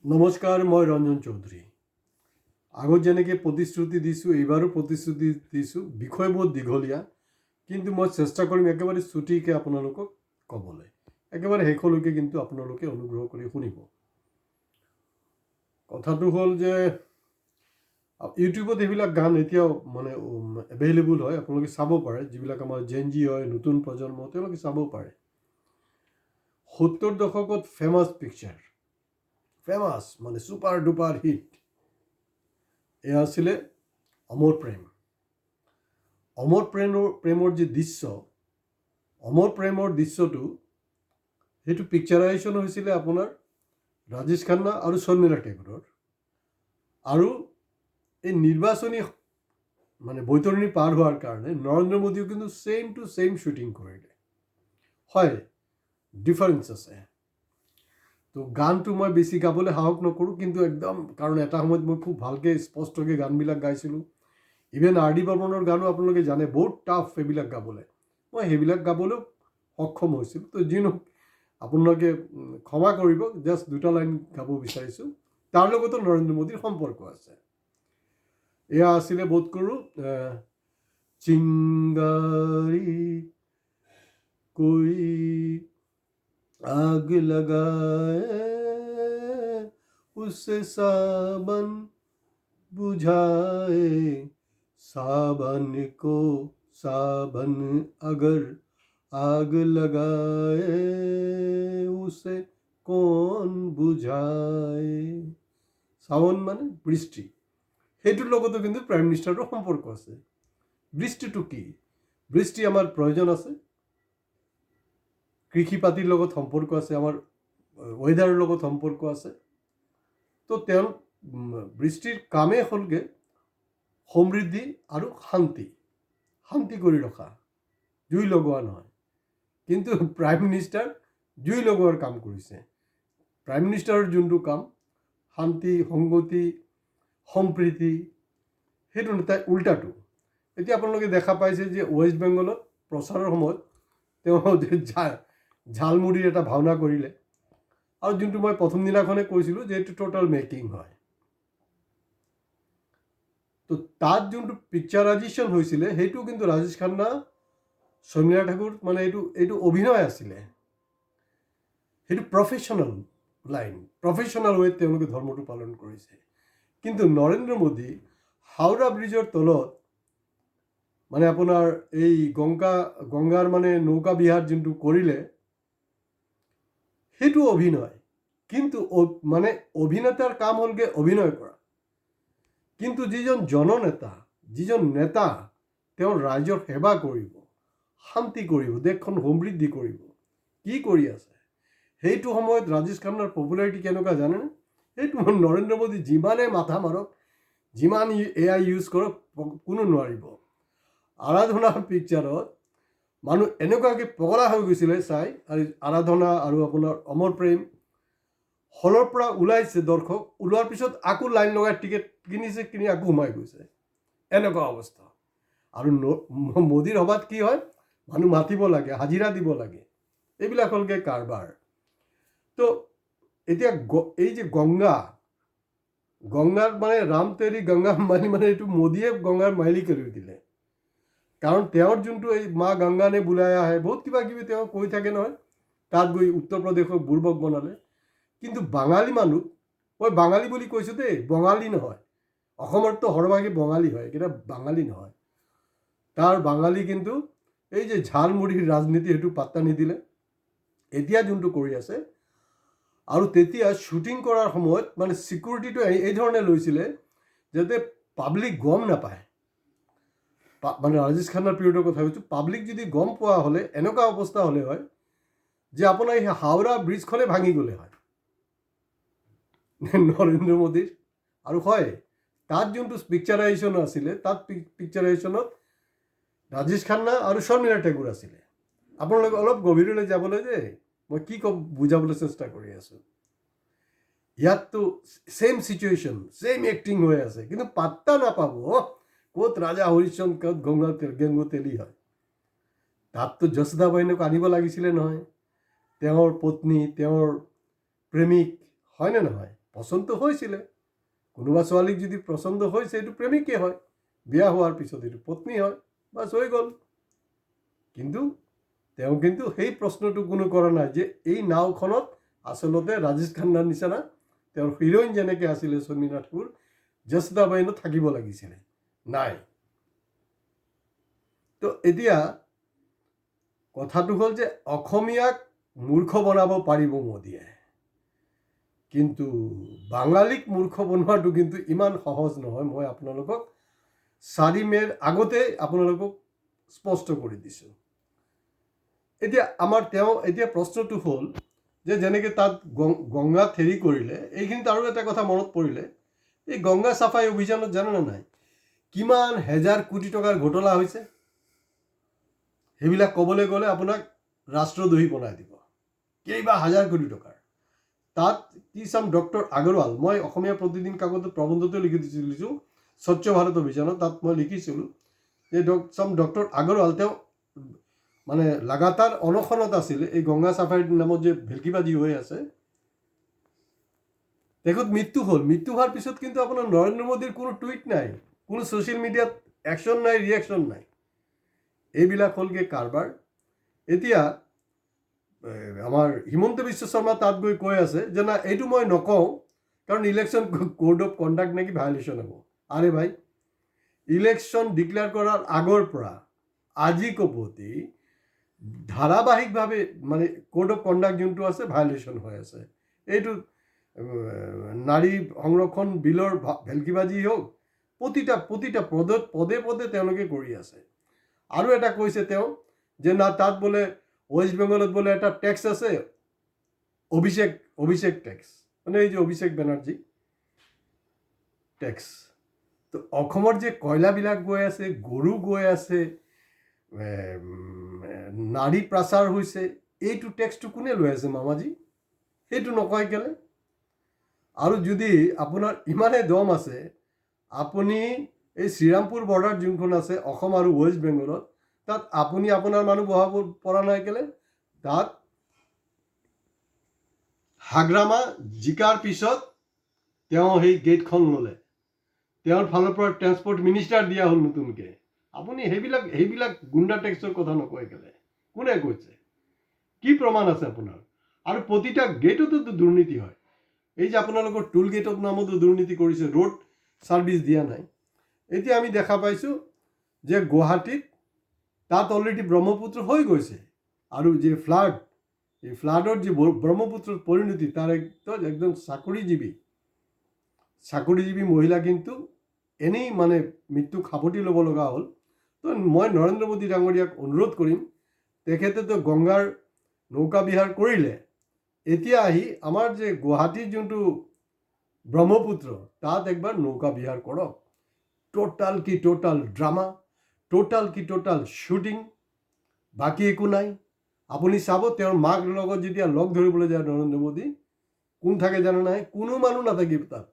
নমস্কাৰ, মই ৰঞ্জন চৌধুৰী। আগত যেনেকৈ প্ৰতিশ্ৰুতি দিছোঁ, এইবাৰো প্ৰতিশ্ৰুতি দিছোঁ। বিষয় বহুত দীঘলীয়া, কিন্তু মই চেষ্টা কৰিম একেবাৰে চুটিকৈ আপোনালোকক ক'বলৈ। একেবাৰে শেষলৈকে কিন্তু আপোনালোকে অনুগ্ৰহ কৰি শুনিব। কথাটো হ'ল যে ইউটিউবত এইবিলাক গান এতিয়াও মানে এভেইলেবল হয়, আপোনালোকে চাব পাৰে। যিবিলাক আমাৰ জেনজি হয়, নতুন প্ৰজন্ম, তেওঁলোকে চাব পাৰে। 70 দশকত ফেমাছ পিকচাৰ, ফেমাছ মানে ছুপাৰ ডুপাৰ হিট, এয়া আছিলে অমৰ প্ৰেম। অমৰ প্ৰেমৰ যি দৃশ্য, অমৰ প্ৰেমৰ দৃশ্যটো, সেইটো পিকচাৰাইজেশ্যন হৈছিলে আপোনাৰ ৰাজেশ খান্না আৰু শৰ্মিলা টেগোৰৰ। আৰু এই নিৰ্বাচনী মানে বৈতৰণি পাৰ হোৱাৰ কাৰণে নৰেন্দ্ৰ মোদীও কিন্তু ছেইম টু ছেইম শ্বুটিং কৰিলে। হয়, ডিফাৰেঞ্চ আছে। তো গানটো মই বেছি গাবলৈ সাহস নকৰোঁ, কিন্তু একদম, কাৰণ এটা সময়ত মই খুব ভালকৈ স্পষ্টকৈ গানবিলাক গাইছিলোঁ। ইভেন আৰ ডি বৰ্মনৰ গানো আপোনালোকে জানে, বহুত টাফ সেইবিলাক গাবলৈ। মই সেইবিলাক গাবলৈও সক্ষম হৈছিলোঁ। তো যি নহওক, আপোনালোকে ক্ষমা কৰিব, জাষ্ট দুটা লাইন গাব বিচাৰিছোঁ। তাৰ লগতো নৰেন্দ্ৰ মোদীৰ সম্পৰ্ক আছে। এয়া আছিলে বোধ কৰোঁ চিংগাৰী कोई आग लगाए उससे साबन बुझाए, साबन को साबन अगर आग लगाए उसे कौन बुझाए। सावन মানে বৃষ্টি, সেইটোৰ লগতো কিন্তু প্ৰাইম মিনিষ্টাৰৰ সম্পৰ্ক আছে। বৃষ্টিটো কি? বৃষ্টি আমাৰ প্ৰয়োজন আছে, কৃষি পাতিৰ লগত সম্পৰ্ক আছে, আমাৰ ৱেডাৰৰ লগত সম্পৰ্ক আছে। তো তেওঁ বৃষ্টিৰ কামেই হ'লগৈ সমৃদ্ধি আৰু শান্তি কৰি ৰখা, জুই লগোৱা নহয়। কিন্তু প্ৰাইম মিনিষ্টাৰ জুই লগোৱাৰ কাম কৰিছে। প্ৰাইম মিনিষ্টাৰৰ যোনটো কাম, শান্তি, সংগতি, সম্প্ৰীতি, সেইটো তাই উল্টাটো। এতিয়া আপোনালোকে দেখা পাইছে যে ৱেষ্ট বেংগলত প্ৰচাৰৰ সময়ত তেওঁ ঝালমুড়িৰ এটা ভাওনা কৰিলে। আৰু যোনটো মই প্ৰথম দিনাখনে কৈছিলোঁ যে এইটো টোটেল মেকিং হয়। তো তাত যোনটো পিকচাৰাইজেশ্যন হৈছিলে, সেইটো কিন্তু ৰাজেশ খান্না, শৰ্মিলা ঠাকুৰ, মানে এইটো অভিনয় আছিলে। সেইটো প্ৰফেশ্যনেল লাইন, প্ৰফেশ্যনেল ৱেত তেওঁলোকে ধৰ্মটো পালন কৰিছে। কিন্তু নৰেন্দ্ৰ মোদী হাওৰা ব্ৰিজৰ তলত মানে আপোনাৰ এই গংগাৰ মানে নৌকা বিহাৰ যোনটো কৰিলে, সেইটো অভিনয়। কিন্তু মানে অভিনেতাৰ কাম হ'লগৈ অভিনয় কৰা। কিন্তু যিজন জননেতা, যিজন নেতা, তেওঁ ৰাইজৰ সেৱা কৰিব, শান্তি কৰিব, দেশখন সমৃদ্ধি কৰিব, কি কৰি আছে? সেইটো সময়ত ৰাজেশ খান্নাৰ পপুলাৰিটি কেনেকুৱা জানেনে? সেইটো নৰেন্দ্ৰ মোদী যিমানে মাথা মাৰক, যিমান AI ইউজ কৰক, কোনো নোৱাৰিব। আৰাধনা পিকচাৰত মানুহ এনেকুৱাকৈ পগলা হৈ গৈছিলে চাই। আৰু আৰাধনা আৰু আপোনাৰ অমৰ প্ৰেম হলৰ পৰা ওলাইছে, দৰ্শক ওলোৱাৰ পিছত আকৌ লাইন লগাই টিকেট কিনিছে, কিনি আকৌ সোমাই গৈছে, এনেকুৱা অৱস্থা। আৰু মোদীৰ সভাত কি হয়, মানুহ মাতিব লাগে, হাজিৰা দিব লাগে, এইবিলাক হ'লগৈ কাৰবাৰ। তো এতিয়া এই যে গংগাৰ মানে ৰাম তেৰি গংগা মানে এইটো মোদীয়ে গংগাৰ মাইলী কৰি দিলে। কাৰণ তেওঁৰ যোনটো এই মা গংগা নে বুলাই আহে, বহুত কিবা কিবি তেওঁ কৈ থাকে নহয়। তাত গৈ উত্তৰ প্ৰদেশক বুৰ্বক বনালে। কিন্তু বাঙালী মানুহ, মই বাঙালী বুলি কৈছোঁ দেই, বঙালী নহয়। অসমততো সৰহভাগে বঙালী হয়, এইকেইটা বাঙালী নহয়। তাৰ বাঙালী কিন্তু এই যে ঝালমুড়িৰ ৰাজনীতি, সেইটো পাত্তা নিদিলে। এতিয়া যোনটো কৰি আছে, আৰু তেতিয়া শ্বুটিং কৰাৰ সময়ত মানে ছিকিউৰিটিটো এই ধৰণে লৈছিলে যাতে পাব্লিক গম নাপায়। মানে ৰাজেশ খান্নাৰ পিৰিয়ডৰ কথা কৈছোঁ। পাব্লিক যদি গম পোৱা হ'লে এনেকুৱা অৱস্থা হ'লে হয় যে আপোনাৰ এই হাওৰা ব্ৰিজখনে ভাঙি গ'লে হয় নৰেন্দ্ৰ মোদীৰ। আৰু হয়, তাত যোনটো পিকচাৰাইজেশ্যন আছিলে, তাত পিকচাৰাইজেশ্যনত ৰাজেশ খান্না আৰু শৰ্মিলা টেগোৰ আছিলে। আপোনালোকে অলপ গভীৰলৈ যাবলৈ যে মই কি বুজাবলৈ চেষ্টা কৰি আছোঁ। ইয়াততো ছেইম চিটুৱেশ্যন, ছেইম এক্টিং হৈ আছে, কিন্তু পাত্তা নাপাব ক'ত ৰাজা হৰিশ্চন্দ্ৰ, ক'ত গংগোত্ৰী হয়। তাততো যশোদা বাইদেউক আনিব লাগিছিলে নহয়, তেওঁৰ পত্নী, তেওঁৰ প্ৰেমিক, হয়নে নহয়? পচন্দ হৈছিলে, কোনোবা ছোৱালীক যদি পচন্দ হৈছে এইটো প্ৰেমিকে হয়, বিয়া হোৱাৰ পিছত এইটো পত্নী হয়, বাছ হৈ গ'ল। কিন্তু তেওঁ কিন্তু সেই প্ৰশ্নটো কোনো কৰা নাই যে এই নাওখনত আচলতে ৰাজেশ খান্নাৰ নিচিনা তেওঁৰ হিৰোইন যেনেকৈ আছিলে শৰ্মিলা ঠাকুৰ, যশোদা বাইনো থাকিব লাগিছিলে, নাই। তো এতিয়া কথাটো হ'ল যে অসমীয়াক মূৰ্খ বনাব পাৰিব মোদীয়ে, কিন্তু বাঙালীক মূৰ্খ বনোৱাটো কিন্তু ইমান সহজ নহয়। মই আপোনালোকক 4 মে'ৰ আগতেই আপোনালোকক স্পষ্ট কৰি দিছোঁ। এতিয়া এতিয়া প্ৰশ্নটো হ'ল যে যেনেকৈ তাত গংগাত হেৰি কৰিলে, এইখিনিত আৰু এটা কথা মনত পৰিলে, এই গংগা চাফাই অভিযানত জানেনে নাই কিমান হেজাৰ কোটি টকাৰ ঘোটলা হৈছে? সেইবিলাক ক'বলৈ গ'লে আপোনাক ৰাষ্ট্ৰদ্ৰোহী বনাই দিব, কেইবা হাজাৰ কোটি টকাৰ। তাত কি চাম, ডক্টৰ আগৰৱাল, মই অসমীয়া প্ৰতিদিন কাকতত প্ৰবন্ধতে লিখি দিছিলোঁ স্বচ্ছ ভাৰত অভিযানত, তাত মই লিখিছিলোঁ যে ডক্টৰ আগৰৱাল তেওঁ মানে লাগাতাৰ অনশনত আছিলে এই গংগা চাফাইৰ নামত যে ভেলকিবাজি হৈ আছে। তেখেত মৃত্যু হ'ল। মৃত্যু হোৱাৰ পিছত কিন্তু আপোনাৰ নৰেন্দ্ৰ মোদীৰ কোনো টুইট নাই, কোনো ছ'চিয়েল মিডিয়াত একশ্যন নাই, ৰিয়েকশ্যন নাই। এইবিলাক হ'লগৈ কাৰবাৰ। এতিয়া আমাৰ হিমন্ত বিশ্ব শৰ্মা তাত গৈ কৈ আছে যে না এইটো মই নকওঁ, কাৰণ ইলেকশ্যন কোড অফ কণ্ডাক্ট নেকি ভায়লেশ্যন হ'ব। আৰে ভাই, ইলেকশ্যন ডিক্লেয়াৰ কৰাৰ আগৰ পৰা আজি কপতি ধাৰাবাহিকভাৱে মানে কোড অফ কণ্ডাক্ট যোনটো আছে ভায়লেশ্যন হৈ আছে। এইটো নাৰী সংৰক্ষণ বিলৰ ভেলকিবাজি হওক, প্ৰতিটা পদে পদে তেওঁলোকে কৰি আছে। আৰু এটা কৈছে তেওঁ যে না তাত বোলে ৱেষ্ট বেংগলত বোলে এটা টেক্স আছে, অভিষেক টেক্স, মানে এই যে অভিষেক বেনাৰ্জী টেক্স। তো অসমৰ যে কয়লাবিলাক গৈ আছে, গৰু গৈ আছে, নাৰী প্ৰচাৰ হৈছে, এইটো টেক্সটো কোনে লৈ আছে মামাজী? সেইটো নকয় কেলে? আৰু যদি আপোনাৰ ইমানেই দম আছে, আপুনি এই শ্ৰীৰামপুৰ বৰ্ডাৰ যোনখন আছে অসম আৰু ৱেষ্ট বেংগলত, তাত আপুনি আপোনাৰ মানুহ বহাব পৰা নাই কেলে? তাত হাগ্ৰামা জিকাৰ পিছত তেওঁ সেই গেটখন ল'লে, তেওঁৰ ফালৰ পৰা ট্ৰেন্সপৰ্ট মিনিষ্টাৰ দিয়া হ'ল নতুনকৈ। আপুনি সেইবিলাক গুণ্ডা টেক্সৰ কথা নকয় কেলে? কোনে কৈছে? কি প্ৰমাণ আছে আপোনাৰ? আৰু প্ৰতিটা গেটতো দুৰ্নীতি হয়। এই যে আপোনালোকৰ টোল গেটৰ নামতো দুৰ্নীতি কৰিছে, ৰোড ছাৰ্ভিচ দিয়া নাই। এতিয়া আমি দেখা পাইছোঁ যে গুৱাহাটীত তাত অলৰেডি ব্ৰহ্মপুত্ৰ হৈ গৈছে, আৰু যে এই ফ্লাডৰ যি ব্ৰহ্মপুত্ৰৰ পৰিণতি, তাৰ একদম চাকৰিজীৱী মহিলা কিন্তু এনেই মানে মৃত্যুক সাৱটি ল'ব লগা হ'ল। তো মই নৰেন্দ্ৰ মোদী ডাঙৰীয়াক অনুৰোধ কৰিম, তেখেতেতো গংগাৰ নৌকা বিহাৰ কৰিলে, এতিয়া আহি আমাৰ যে গুৱাহাটীৰ যোনটো ব্ৰহ্মপুত্ৰ, তাত একবাৰ নৌকা বিহাৰ কৰক। টোটাল ড্ৰামা, টোটাল শ্বুটিং, বাকী একো নাই। আপুনি চাব তেওঁৰ মাক লগত যেতিয়া লগ ধৰিবলৈ যায় নৰেন্দ্ৰ মোদী, কোন থাকে জানে নাই? কোনো মানুহ নাথাকিব তাত।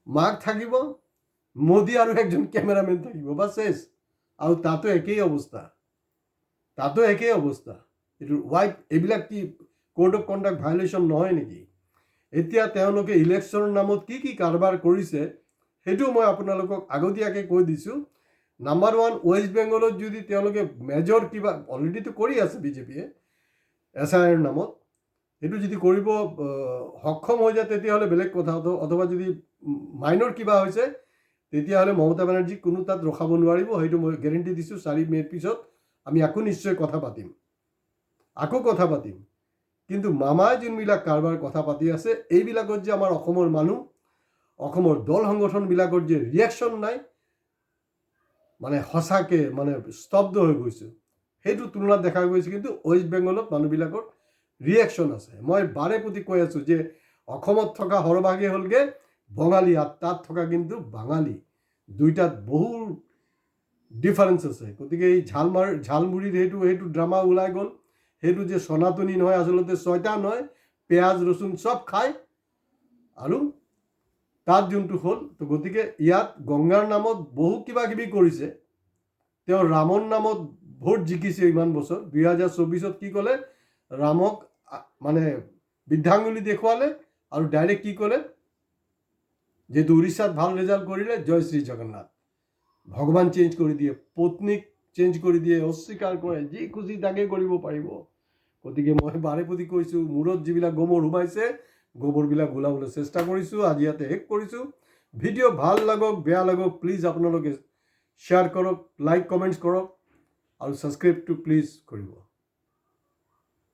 মাক থাকিব, মোদী আৰু একজন কেমেৰামেন থাকিব, বা শেষ। আৰু তাতো একেই অৱস্থা। এইটো এইবিলাক কি কোড অফ কণ্ডাক্ট ভায়লেশ্যন নহয় নেকি? এতিয়া তেওঁলোকে ইলেকশ্যনৰ নামত কি কাৰবাৰ কৰিছে সেইটো মই আপোনালোকক আগতীয়াকৈ কৈ দিছোঁ। নাম্বাৰ 1, ৱেষ্ট বেংগলত যদি তেওঁলোকে মেজৰ কিবা অলৰেডিটো কৰি আছে বিজেপিয়ে SIR নামত, সেইটো যদি কৰিব সক্ষম হৈ যায় তেতিয়াহ'লে বেলেগ কথা, অথবা যদি মাইনৰ কিবা হৈছে তেতিয়াহ'লে মমতা বেনাৰ্জীক কোনো তাত ৰখাব নোৱাৰিব। সেইটো মই গেৰেণ্টি দিছোঁ। 4 মে'ৰ পিছত আমি আকৌ নিশ্চয় কথা পাতিম। কিন্তু মামাই যোনবিলাক কাৰবাৰ কথা পাতি আছে, এইবিলাকত যে আমাৰ অসমৰ মানুহ, অসমৰ দল সংগঠনবিলাকৰ যে ৰিয়েকশ্যন নাই, মানে সঁচাকৈ মানে স্তব্ধ হৈ গৈছোঁ। সেইটো তুলনাত দেখা গৈছে কিন্তু ৱেষ্ট বেংগলত মানুহবিলাকৰ ৰিয়েকশ্যন আছে। মই বাৰে প্ৰতি কৈ আছোঁ যে অসমত থকা সৰহভাগেই হ'লগৈ বঙালী, আৰু তাত থকা কিন্তু বাঙালী। দুইটাত বহু ডিফাৰেঞ্চ আছে। গতিকে এই ঝালমুড়িৰ সেইটো ড্ৰামা ওলাই গ'ল। সেইটো যে সনাতনী নহয়, আচলতে ছয়তান হয়, পিঁয়াজ ৰচুন চব খায়। আৰু তাত যোনটো হ'ল, তো গতিকে ইয়াত গংগাৰ নামত বহু কিবা কিবি কৰিছে। তেওঁ ৰামৰ নামত ভোট জিকিছে ইমান বছৰ। 2024ত কি ক'লে? ৰামক মানে বৃদ্ধাঙ্গুলি দেখুৱালে আৰু ডাইৰেক্ট কি ক'লে, যেহেতু উড়িষ্যাত ভাল ৰেজাল্ট কৰিলে জয় শ্ৰী জগন্নাথ, ভগৱান চেঞ্জ কৰি দিয়ে, পত্নীক চেঞ্জ কৰি দিয়ে, অস্বীকাৰ কৰে, যি খুচি তাকে কৰিব পাৰিব। গতিকে মই বাৰে প্ৰতি কৈছোঁ, মূৰত যিবিলাক গোবৰ সোমাইছে গোবৰবিলাক ওলাবলৈ চেষ্টা কৰিছোঁ। আজি ইয়াতে শেষ কৰিছোঁ। ভিডিঅ' ভাল লাগক বেয়া লাগক প্লিজ আপোনালোকে শ্বেয়াৰ কৰক, লাইক কমেণ্টছ কৰক আৰু ছাবস্ক্ৰাইবটো প্লিজ কৰিব।